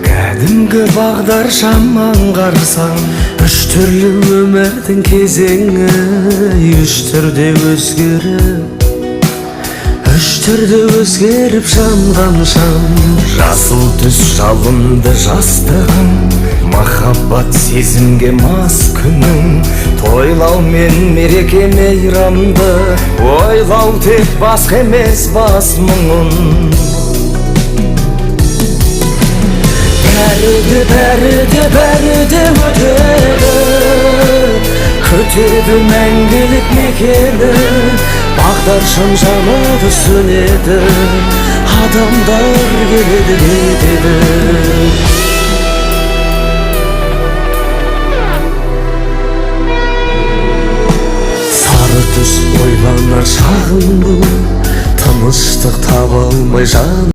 кәдімгі бағдаршам аңғарсам, үш түрлі өмірдің кезеңі үш түрде өзгеріп жанған шам. Жасыл түс жалынды жастығым, махаббат сезімге мас күнім. Тойлау мен мереке мейрамды, ойлау тек басқа емес бас мұңын. Бәрі де өтеді, күтеді мәңгілік мекені. Бағдаршам жанады сөнеді, адамдар келеді кетеді. Сары түс ойланар шағым бұл, тыныштық таба алмай жан